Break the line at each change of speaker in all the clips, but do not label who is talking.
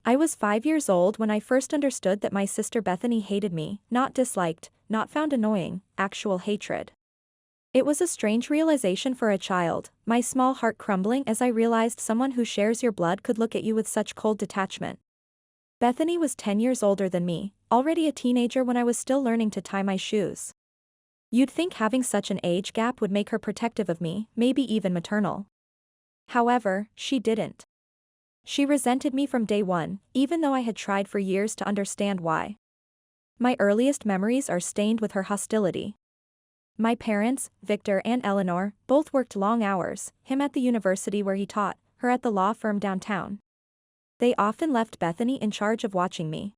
I was 5 years old when I first understood that my sister Bethany hated me, not disliked, not found annoying, actual hatred. It was a strange realization for a child, my small heart crumbling as I realized someone who shares your blood could look at you with such cold detachment. Bethany was 10 years older than me, already a teenager when I was still learning to tie my shoes. You'd think having such an age gap would make her protective of me, maybe even maternal. However, she didn't. She resented me from day one, even though I had tried for years to understand why. My earliest memories are stained with her hostility. My parents, Victor and Eleanor, both worked long hours, him at the university where he taught, her at the law firm downtown. They often left Bethany in charge of watching me.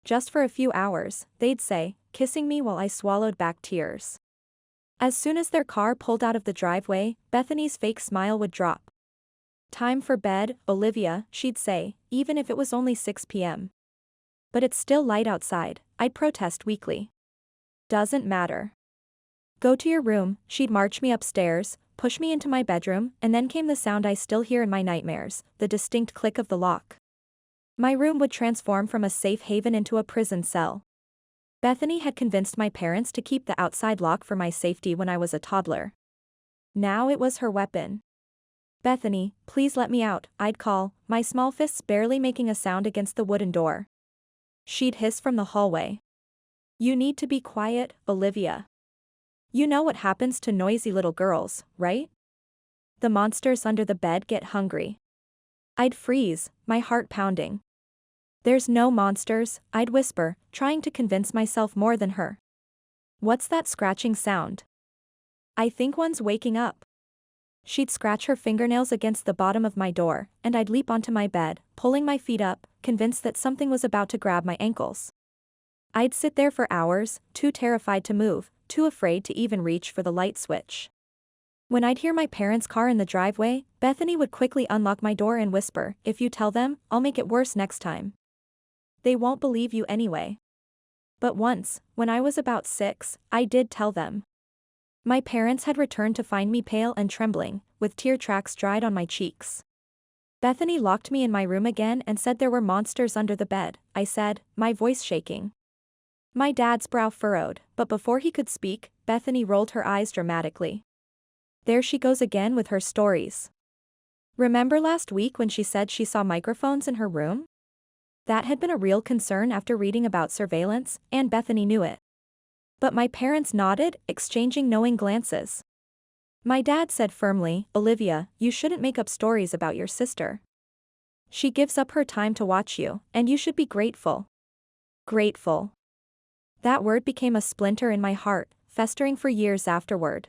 Just for a few hours, they'd say, kissing me while I swallowed back tears. As soon as their car pulled out of the driveway, Bethany's fake smile would drop. "Time for bed, Olivia," she'd say, even if it was only 6 p.m. "But it's still light outside," I'd protest weakly. "Doesn't matter. Go to your room," she'd march me upstairs, push me into my bedroom, and then came the sound I still hear in my nightmares, the distinct click of the lock. My room would transform from a safe haven into a prison cell. Bethany had convinced my parents to keep the outside lock for my safety when I was a toddler. Now it was her weapon. "Bethany, please let me out," I'd call, my small fists barely making a sound against the wooden door. She'd hiss from the hallway. "You need to be quiet, Olivia. You know what happens to noisy little girls, right? The monsters under the bed get hungry." I'd freeze, my heart pounding. "There's no monsters," I'd whisper, trying to convince myself more than her. "What's that scratching sound?" "I think one's waking up." She'd scratch her fingernails against the bottom of my door, and I'd leap onto my bed, pulling my feet up, convinced that something was about to grab my ankles. I'd sit there for hours, too terrified to move, too afraid to even reach for the light switch. When I'd hear my parents' car in the driveway, Bethany would quickly unlock my door and whisper, "If you tell them, I'll make it worse next time. They won't believe you anyway." But once, when I was about 6, I did tell them. My parents had returned to find me pale and trembling, with tear tracks dried on my cheeks. "Bethany locked me in my room again and said there were monsters under the bed," I said, my voice shaking. My dad's brow furrowed, but before he could speak, Bethany rolled her eyes dramatically. "There she goes again with her stories. Remember last week when she said she saw microphones in her room?" That had been a real concern after reading about surveillance, and Bethany knew it. But my parents nodded, exchanging knowing glances. My dad said firmly, "Olivia, you shouldn't make up stories about your sister. She gives up her time to watch you, and you should be grateful." Grateful. That word became a splinter in my heart, festering for years afterward.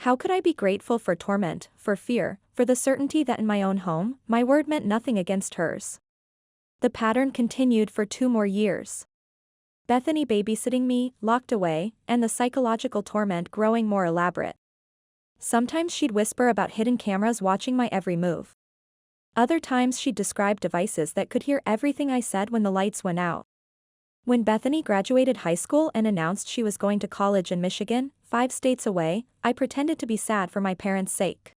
How could I be grateful for torment, for fear, for the certainty that in my own home, my word meant nothing against hers? The pattern continued for 2 more years. Bethany babysitting me, locked away, and the psychological torment growing more elaborate. Sometimes she'd whisper about hidden cameras watching my every move. Other times she'd describe devices that could hear everything I said when the lights went out. When Bethany graduated high school and announced she was going to college in Michigan, 5 states away, I pretended to be sad for my parents' sake.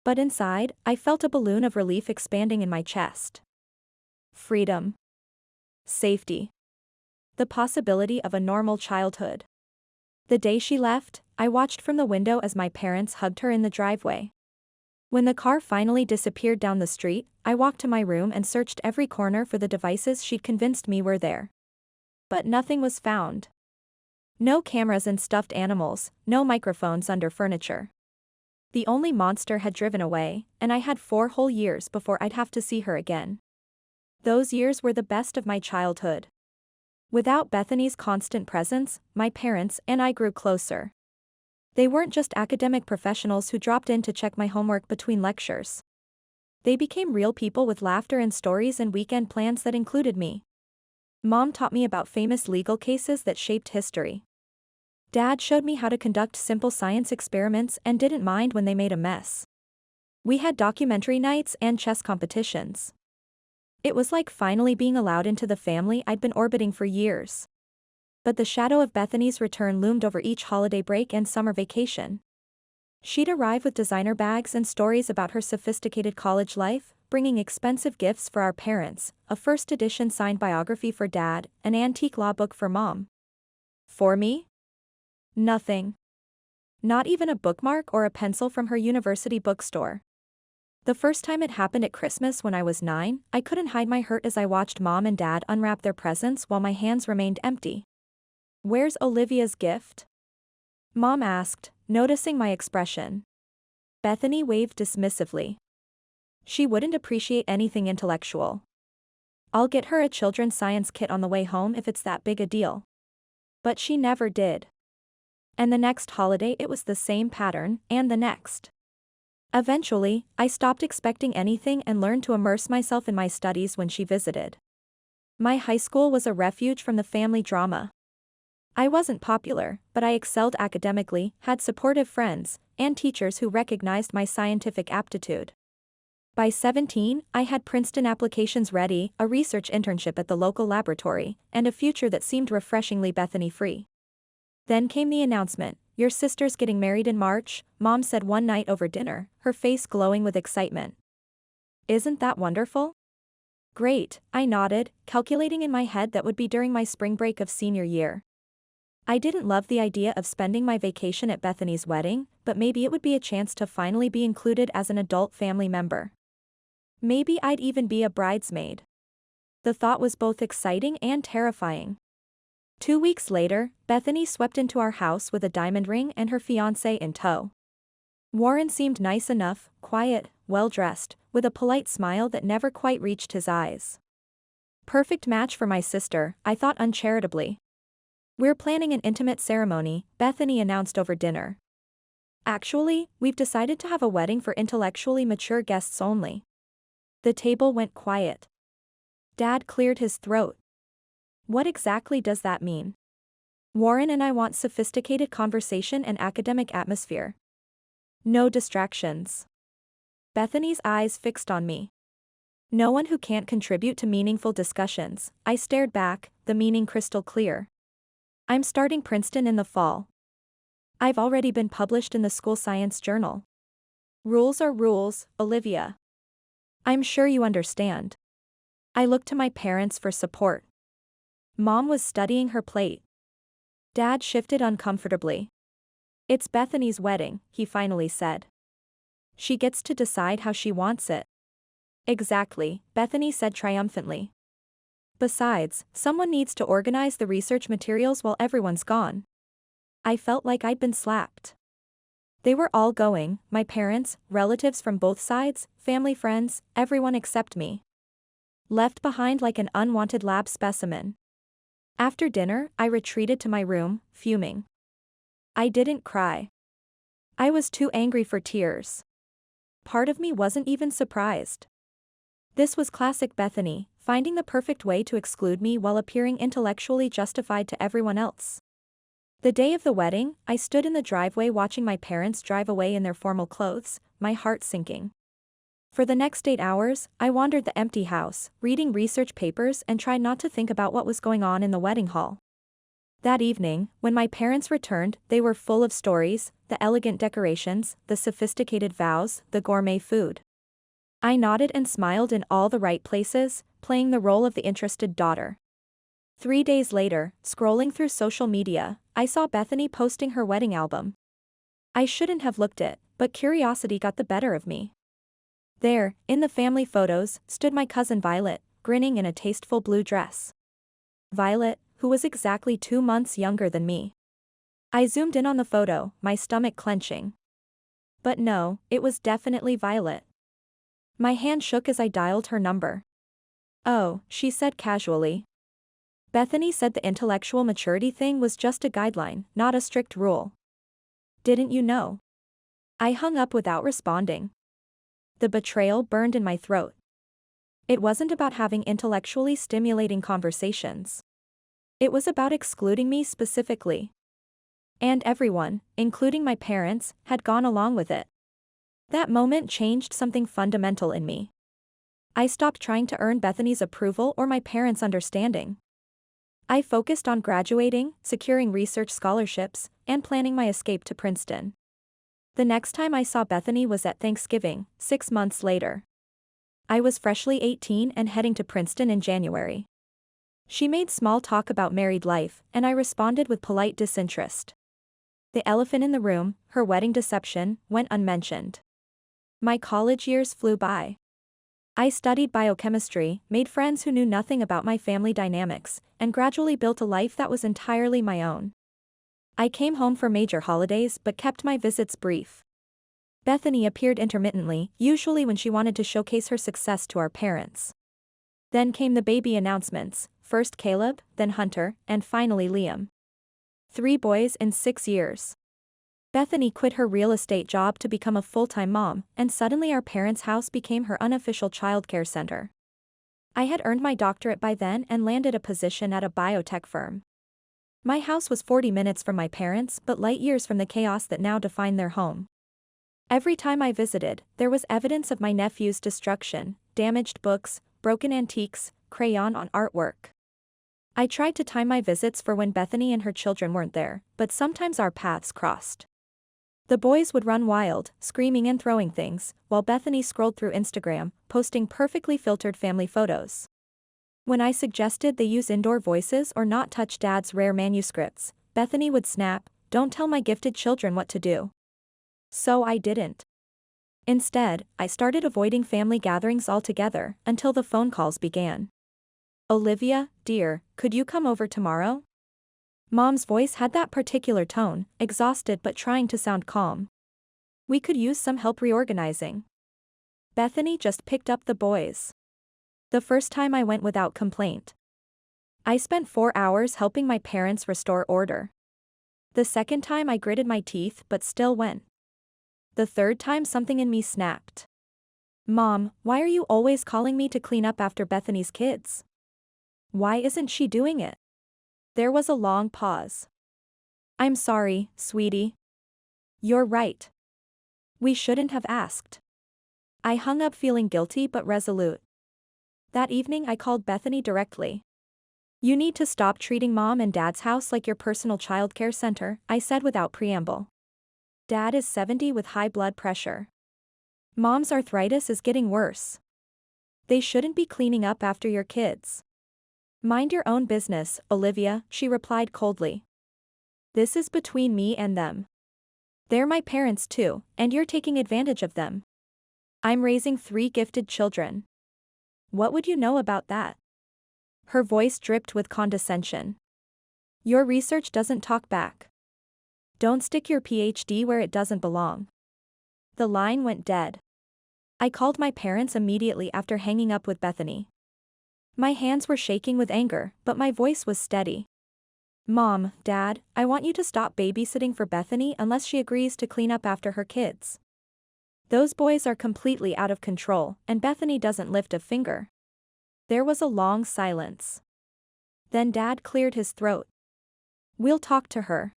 But inside, I felt a balloon of relief expanding in my chest. Freedom. Safety. The possibility of a normal childhood. The day she left, I watched from the window as my parents hugged her in the driveway. When the car finally disappeared down the street, I walked to my room and searched every corner for the devices she'd convinced me were there. But nothing was found. No cameras and stuffed animals, no microphones under furniture. The only monster had driven away, and I had 4 whole years before I'd have to see her again. Those years were the best of my childhood. Without Bethany's constant presence, my parents and I grew closer. They weren't just academic professionals who dropped in to check my homework between lectures. They became real people with laughter and stories and weekend plans that included me. Mom taught me about famous legal cases that shaped history. Dad showed me how to conduct simple science experiments and didn't mind when they made a mess. We had documentary nights and chess competitions. It was like finally being allowed into the family I'd been orbiting for years. But the shadow of Bethany's return loomed over each holiday break and summer vacation. She'd arrive with designer bags and stories about her sophisticated college life, bringing expensive gifts for our parents, a first edition signed biography for Dad, an antique law book for Mom. For me? Nothing. Not even a bookmark or a pencil from her university bookstore. The first time it happened at Christmas when I was 9, I couldn't hide my hurt as I watched Mom and Dad unwrap their presents while my hands remained empty. "Where's Olivia's gift?" Mom asked, noticing my expression. Bethany waved dismissively. She wouldn't appreciate anything intellectual. "I'll get her a children's science kit on the way home if it's that big a deal." But she never did. And the next holiday it was the same pattern, and the next. Eventually, I stopped expecting anything and learned to immerse myself in my studies when she visited. My high school was a refuge from the family drama. I wasn't popular, but I excelled academically, had supportive friends, and teachers who recognized my scientific aptitude. By 17, I had Princeton applications ready, a research internship at the local laboratory, and a future that seemed refreshingly Bethany-free. Then came the announcement, "Your sister's getting married in March," Mom said one night over dinner, her face glowing with excitement. "Isn't that wonderful?" "Great," I nodded, calculating in my head that would be during my spring break of senior year. I didn't love the idea of spending my vacation at Bethany's wedding, but maybe it would be a chance to finally be included as an adult family member. Maybe I'd even be a bridesmaid. The thought was both exciting and terrifying. 2 weeks later, Bethany swept into our house with a diamond ring and her fiancé in tow. Warren seemed nice enough, quiet, well-dressed, with a polite smile that never quite reached his eyes. Perfect match for my sister, I thought uncharitably. "We're planning an intimate ceremony," Bethany announced over dinner. "Actually, we've decided to have a wedding for intellectually mature guests only." The table went quiet. Dad cleared his throat. "What exactly does that mean?" "Warren and I want sophisticated conversation and academic atmosphere. No distractions." Bethany's eyes fixed on me. "No one who can't contribute to meaningful discussions." I stared back, the meaning crystal clear. "I'm starting Princeton in the fall. I've already been published in the school science journal. Rules are rules, Olivia. I'm sure you understand." I looked to my parents for support. Mom was studying her plate. Dad shifted uncomfortably. "It's Bethany's wedding," he finally said. "She gets to decide how she wants it." "Exactly," Bethany said triumphantly. "Besides, someone needs to organize the research materials while everyone's gone." I felt like I'd been slapped. They were all going, my parents, relatives from both sides, family friends, everyone except me. Left behind like an unwanted lab specimen. After dinner, I retreated to my room, fuming. I didn't cry. I was too angry for tears. Part of me wasn't even surprised. This was classic Bethany, finding the perfect way to exclude me while appearing intellectually justified to everyone else. The day of the wedding, I stood in the driveway watching my parents drive away in their formal clothes, my heart sinking. For the next 8 hours, I wandered the empty house, reading research papers and tried not to think about what was going on in the wedding hall. That evening, when my parents returned, they were full of stories, the elegant decorations, the sophisticated vows, the gourmet food. I nodded and smiled in all the right places, playing the role of the interested daughter. 3 days later, scrolling through social media, I saw Bethany posting her wedding album. I shouldn't have looked it, but curiosity got the better of me. There, in the family photos, stood my cousin Violet, grinning in a tasteful blue dress. Violet, who was exactly 2 months younger than me. I zoomed in on the photo, my stomach clenching. But no, it was definitely Violet. My hand shook as I dialed her number. "Oh," she said casually. "Bethany said the intellectual maturity thing was just a guideline, not a strict rule. Didn't you know?" I hung up without responding. The betrayal burned in my throat. It wasn't about having intellectually stimulating conversations. It was about excluding me specifically. And everyone, including my parents, had gone along with it. That moment changed something fundamental in me. I stopped trying to earn Bethany's approval or my parents' understanding. I focused on graduating, securing research scholarships, and planning my escape to Princeton. The next time I saw Bethany was at Thanksgiving, 6 months later. I was freshly 18 and heading to Princeton in January. She made small talk about married life, and I responded with polite disinterest. The elephant in the room, her wedding deception, went unmentioned. My college years flew by. I studied biochemistry, made friends who knew nothing about my family dynamics, and gradually built a life that was entirely my own. I came home for major holidays but kept my visits brief. Bethany appeared intermittently, usually when she wanted to showcase her success to our parents. Then came the baby announcements, first Caleb, then Hunter, and finally Liam. 3 boys in 6 years. Bethany quit her real estate job to become a full-time mom, and suddenly our parents' house became her unofficial childcare center. I had earned my doctorate by then and landed a position at a biotech firm. My house was 40 minutes from my parents but light years from the chaos that now defined their home. Every time I visited, there was evidence of my nephew's destruction, damaged books, broken antiques, crayon on artwork. I tried to time my visits for when Bethany and her children weren't there, but sometimes our paths crossed. The boys would run wild, screaming and throwing things, while Bethany scrolled through Instagram, posting perfectly filtered family photos. When I suggested they use indoor voices or not touch Dad's rare manuscripts, Bethany would snap, "Don't tell my gifted children what to do." So I didn't. Instead, I started avoiding family gatherings altogether, until the phone calls began. "Olivia, dear, could you come over tomorrow?" Mom's voice had that particular tone, exhausted but trying to sound calm. "We could use some help reorganizing." Bethany just picked up the boys. The first time I went without complaint. I spent 4 hours helping my parents restore order. The second time I gritted my teeth but still went. The third time something in me snapped. "Mom, why are you always calling me to clean up after Bethany's kids? Why isn't she doing it?" There was a long pause. "I'm sorry, sweetie. You're right. We shouldn't have asked." I hung up feeling guilty but resolute. That evening I called Bethany directly. "You need to stop treating Mom and Dad's house like your personal childcare center," I said without preamble. "Dad is 70 with high blood pressure. Mom's arthritis is getting worse. They shouldn't be cleaning up after your kids." "Mind your own business, Olivia," she replied coldly. "This is between me and them. They're my parents too, and you're taking advantage of them. I'm raising 3 gifted children. What would you know about that?" Her voice dripped with condescension. "Your research doesn't talk back. Don't stick your PhD where it doesn't belong." The line went dead. I called my parents immediately after hanging up with Bethany. My hands were shaking with anger, but my voice was steady. "Mom, Dad, I want you to stop babysitting for Bethany unless she agrees to clean up after her kids. Those boys are completely out of control, and Bethany doesn't lift a finger." There was a long silence. Then Dad cleared his throat. "We'll talk to her."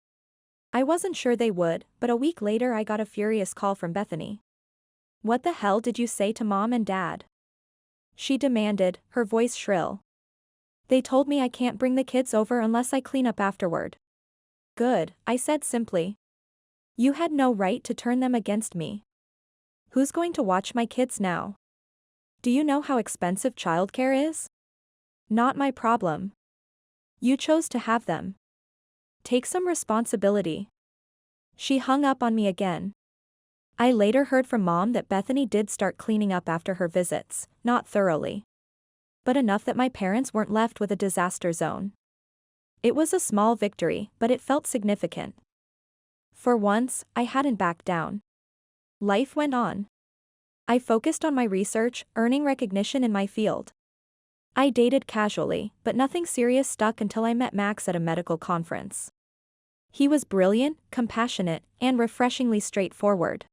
I wasn't sure they would, but a week later I got a furious call from Bethany. "What the hell did you say to Mom and Dad?" she demanded, her voice shrill. "They told me I can't bring the kids over unless I clean up afterward." "Good," I said simply. "You had no right to turn them against me. Who's going to watch my kids now? Do you know how expensive childcare is? Not my problem. You chose to have them. Take some responsibility." She hung up on me again. I later heard from Mom that Bethany did start cleaning up after her visits, not thoroughly, but enough that my parents weren't left with a disaster zone. It was a small victory, but it felt significant. For once, I hadn't backed down. Life went on. I focused on my research, earning recognition in my field. I dated casually, but nothing serious stuck until I met Max at a medical conference. He was brilliant, compassionate, and refreshingly straightforward.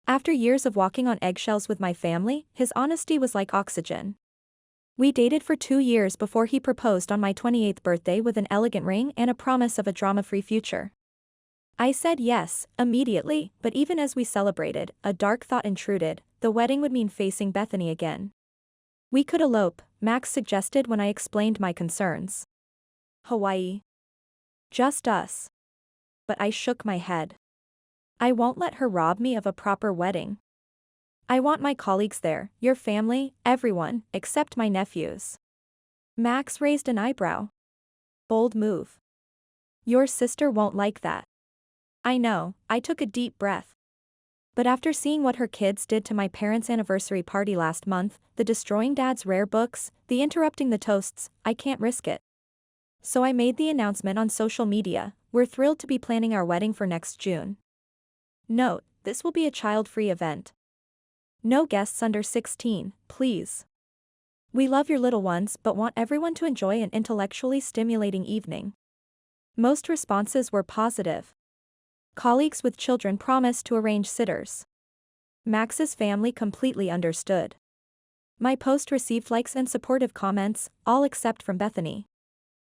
After years of walking on eggshells with my family, his honesty was like oxygen. We dated for 2 years before he proposed on my 28th birthday with an elegant ring and a promise of a drama-free future. I said yes, immediately, but even as we celebrated, a dark thought intruded: the wedding would mean facing Bethany again. "We could elope," Max suggested when I explained my concerns. "Hawaii. Just us." But I shook my head. "I won't let her rob me of a proper wedding." I want my colleagues there, your family, everyone, except my nephews. Max raised an eyebrow. Bold move. Your sister won't like that. I know, I took a deep breath. But after seeing what her kids did to my parents' anniversary party last month, the destroying Dad's rare books, the interrupting the toasts, I can't risk it. So I made the announcement on social media. We're thrilled to be planning our wedding for next June. Note, this will be a child-free event. No guests under 16, please. We love your little ones but want everyone to enjoy an intellectually stimulating evening. Most responses were positive. Colleagues with children promised to arrange sitters. Max's family completely understood. My post received likes and supportive comments, all except from Bethany.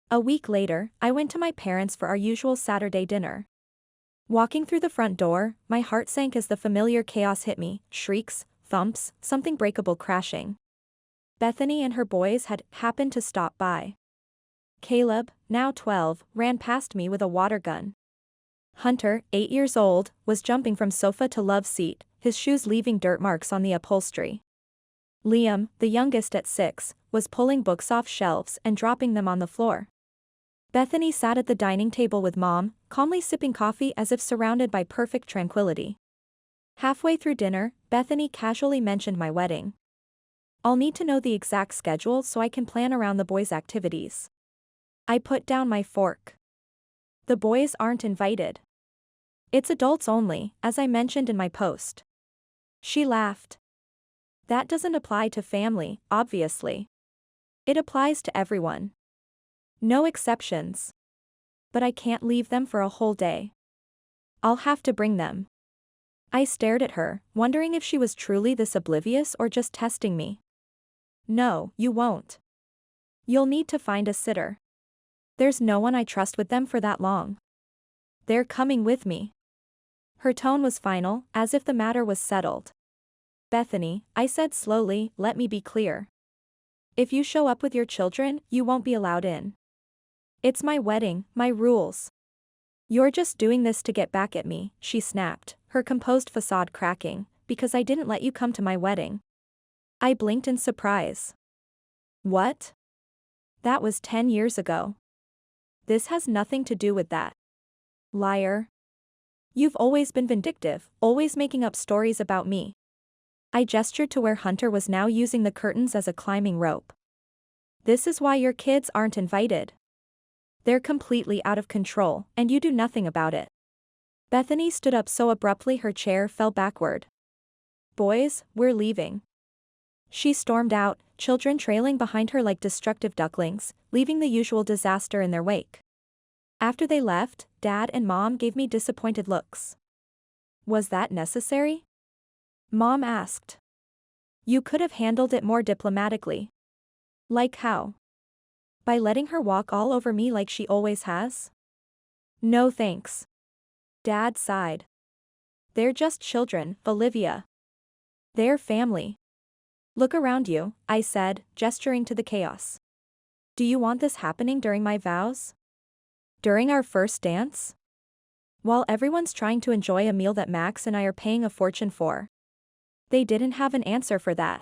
A week later, I went to my parents for our usual Saturday dinner. Walking through the front door, my heart sank as the familiar chaos hit me, shrieks, thumps, something breakable crashing. Bethany and her boys had happened to stop by. Caleb, now 12, ran past me with a water gun. Hunter, 8 years old, was jumping from sofa to love seat, his shoes leaving dirt marks on the upholstery. Liam, the youngest at 6, was pulling books off shelves and dropping them on the floor. Bethany sat at the dining table with Mom, calmly sipping coffee as if surrounded by perfect tranquility. Halfway through dinner, Bethany casually mentioned my wedding. I'll need to know the exact schedule so I can plan around the boys' activities. I put down my fork. The boys aren't invited. It's adults only, as I mentioned in my post. She laughed. That doesn't apply to family, obviously. It applies to everyone. No exceptions. But I can't leave them for a whole day. I'll have to bring them. I stared at her, wondering if she was truly this oblivious or just testing me. No, you won't. You'll need to find a sitter. There's no one I trust with them for that long. They're coming with me. Her tone was final, as if the matter was settled. Bethany, I said slowly, let me be clear. If you show up with your children, you won't be allowed in. It's my wedding, my rules. You're just doing this to get back at me, she snapped, her composed facade cracking, because I didn't let you come to my wedding. I blinked in surprise. What? That was 10 years ago. This has nothing to do with that. Liar. You've always been vindictive, always making up stories about me. I gestured to where Hunter was now using the curtains as a climbing rope. This is why your kids aren't invited. They're completely out of control, and you do nothing about it. Bethany stood up so abruptly her chair fell backward. Boys, we're leaving. She stormed out, children trailing behind her like destructive ducklings, leaving the usual disaster in their wake. After they left, Dad and Mom gave me disappointed looks. Was that necessary? Mom asked. You could have handled it more diplomatically. Like how? By letting her walk all over me like she always has? No thanks. Dad sighed. They're just children, Olivia. They're family. Look around you, I said, gesturing to the chaos. Do you want this happening during my vows? During our first dance? While everyone's trying to enjoy a meal that Max and I are paying a fortune for. They didn't have an answer for that.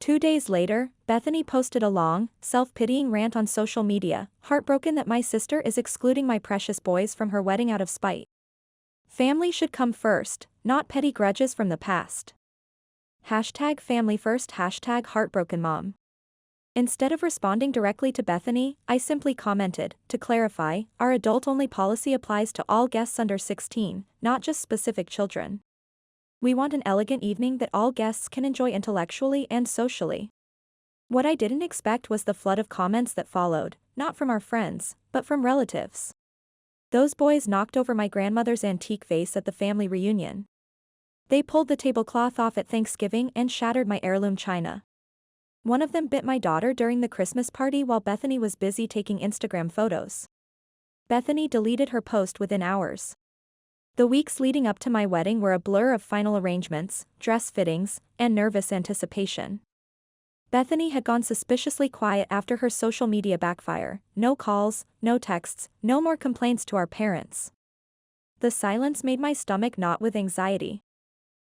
2 days later, Bethany posted a long, self-pitying rant on social media, heartbroken that my sister is excluding my precious boys from her wedding out of spite. Family should come first, not petty grudges from the past. #family first #heartbroken mom. Instead of responding directly to Bethany, I simply commented, to clarify, our adult-only policy applies to all guests under 16, not just specific children. We want an elegant evening that all guests can enjoy intellectually and socially. What I didn't expect was the flood of comments that followed, not from our friends, but from relatives. Those boys knocked over my grandmother's antique vase at the family reunion. They pulled the tablecloth off at Thanksgiving and shattered my heirloom china. One of them bit my daughter during the Christmas party while Bethany was busy taking Instagram photos. Bethany deleted her post within hours. The weeks leading up to my wedding were a blur of final arrangements, dress fittings, and nervous anticipation. Bethany had gone suspiciously quiet after her social media backfire, no calls, no texts, no more complaints to our parents. The silence made my stomach knot with anxiety.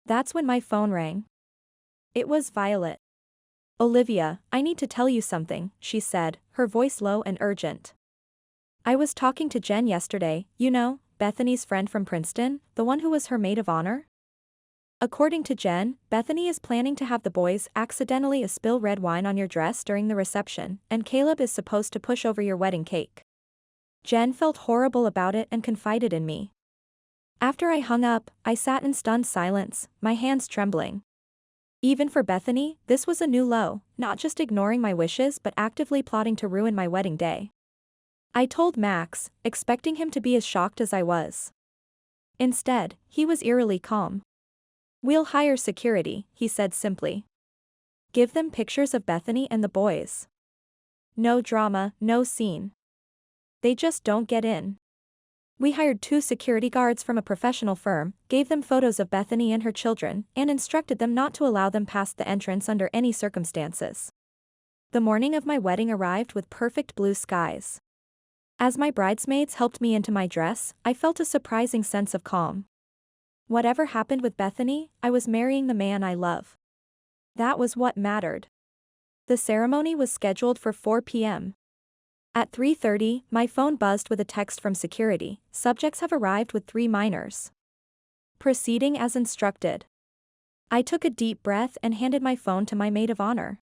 That's when my phone rang. It was Violet. "Olivia, I need to tell you something," she said, her voice low and urgent. "I was talking to Jen yesterday, you know, Bethany's friend from Princeton, the one who was her maid of honor. According to Jen, Bethany is planning to have the boys accidentally spill red wine on your dress during the reception, and Caleb is supposed to push over your wedding cake." Jen felt horrible about it and confided in me. After I hung up, I sat in stunned silence, my hands trembling. Even for Bethany, this was a new low, not just ignoring my wishes but actively plotting to ruin my wedding day. I told Max, expecting him to be as shocked as I was. Instead, he was eerily calm. "We'll hire security," he said simply. "Give them pictures of Bethany and the boys. No drama, no scene. They just don't get in." We hired 2 security guards from a professional firm, gave them photos of Bethany and her children, and instructed them not to allow them past the entrance under any circumstances. The morning of my wedding arrived with perfect blue skies. As my bridesmaids helped me into my dress, I felt a surprising sense of calm. Whatever happened with Bethany, I was marrying the man I love. That was what mattered. The ceremony was scheduled for 4 p.m. At 3:30, my phone buzzed with a text from security. "Subjects have arrived with 3 minors. Proceeding as instructed." I took a deep breath and handed my phone to my maid of honor.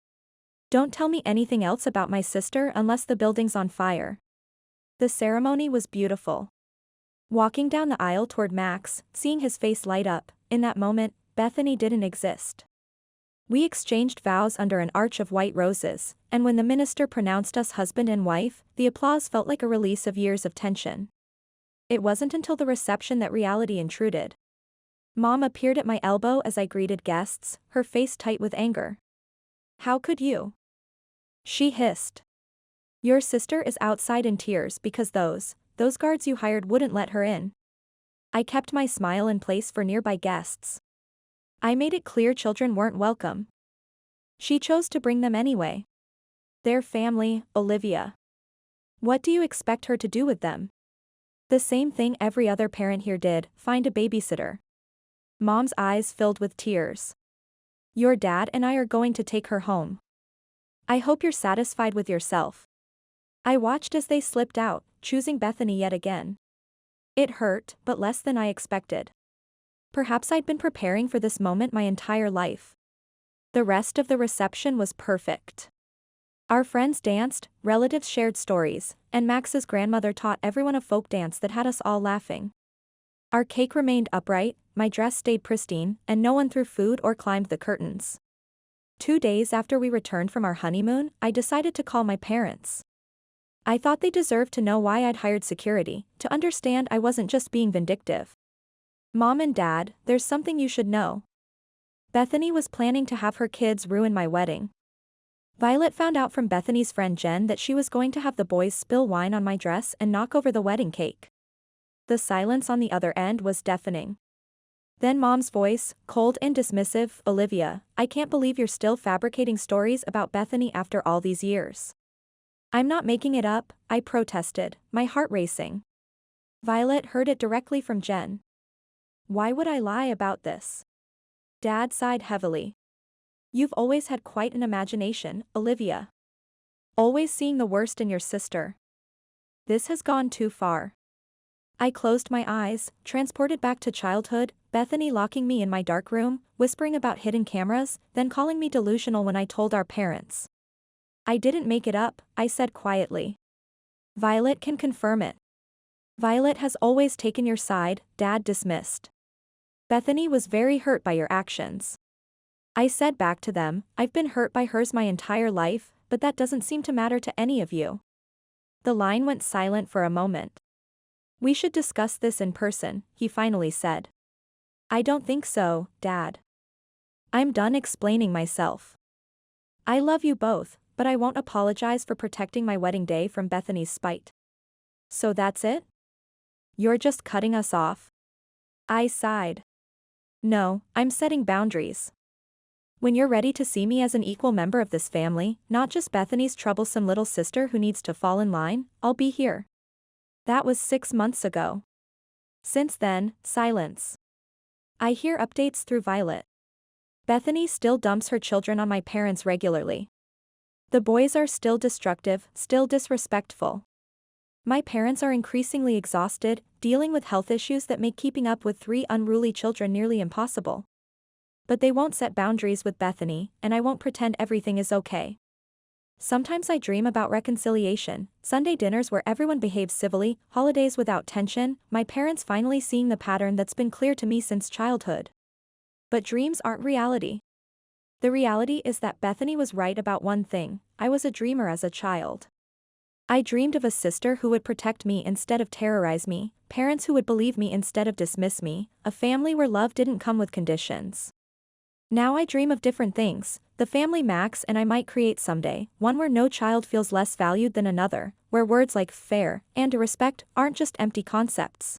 "Don't tell me anything else about my sister unless the building's on fire." The ceremony was beautiful. Walking down the aisle toward Max, seeing his face light up, in that moment, Bethany didn't exist. We exchanged vows under an arch of white roses, and when the minister pronounced us husband and wife, the applause felt like a release of years of tension. It wasn't until the reception that reality intruded. Mom appeared at my elbow as I greeted guests, her face tight with anger. "How could you?" she hissed. "Your sister is outside in tears because those guards you hired wouldn't let her in." I kept my smile in place for nearby guests. I made it clear children weren't welcome. She chose to bring them anyway. Their family, Olivia. What do you expect her to do with them? The same thing every other parent here did, find a babysitter. Mom's eyes filled with tears. "Your dad and I are going to take her home. I hope you're satisfied with yourself." I watched as they slipped out, choosing Bethany yet again. It hurt, but less than I expected. Perhaps I'd been preparing for this moment my entire life. The rest of the reception was perfect. Our friends danced, relatives shared stories, and Max's grandmother taught everyone a folk dance that had us all laughing. Our cake remained upright, my dress stayed pristine, and no one threw food or climbed the curtains. 2 days after we returned from our honeymoon, I decided to call my parents. I thought they deserved to know why I'd hired security, to understand I wasn't just being vindictive. "Mom and Dad, there's something you should know. Bethany was planning to have her kids ruin my wedding. Violet found out from Bethany's friend Jen that she was going to have the boys spill wine on my dress and knock over the wedding cake." The silence on the other end was deafening. Then Mom's voice, cold and dismissive, "Olivia, I can't believe you're still fabricating stories about Bethany after all these years." "I'm not making it up," I protested, my heart racing. Violet heard it directly from Jen. "Why would I lie about this?" Dad sighed heavily. "You've always had quite an imagination, Olivia. Always seeing the worst in your sister. This has gone too far." I closed my eyes, transported back to childhood, Bethany locking me in my dark room, whispering about hidden cameras, then calling me delusional when I told our parents. "I didn't make it up," I said quietly. "Violet can confirm it." "Violet has always taken your side," Dad dismissed. "Bethany was very hurt by your actions." I said back to them, "I've been hurt by hers my entire life, but that doesn't seem to matter to any of you." The line went silent for a moment. "We should discuss this in person," he finally said. "I don't think so, Dad. I'm done explaining myself. I love you both, but I won't apologize for protecting my wedding day from Bethany's spite." "So that's it? You're just cutting us off?" I sighed. "No, I'm setting boundaries. When you're ready to see me as an equal member of this family, not just Bethany's troublesome little sister who needs to fall in line, I'll be here." That was 6 months ago. Since then, silence. I hear updates through Violet. Bethany still dumps her children on my parents regularly. The boys are still destructive, still disrespectful. My parents are increasingly exhausted, dealing with health issues that make keeping up with 3 unruly children nearly impossible. But they won't set boundaries with Bethany, and I won't pretend everything is okay. Sometimes I dream about reconciliation, Sunday dinners where everyone behaves civilly, holidays without tension, my parents finally seeing the pattern that's been clear to me since childhood. But dreams aren't reality. The reality is that Bethany was right about one thing: I was a dreamer as a child. I dreamed of a sister who would protect me instead of terrorize me, parents who would believe me instead of dismiss me, a family where love didn't come with conditions. Now I dream of different things, the family Max and I might create someday, one where no child feels less valued than another, where words like fair and respect aren't just empty concepts.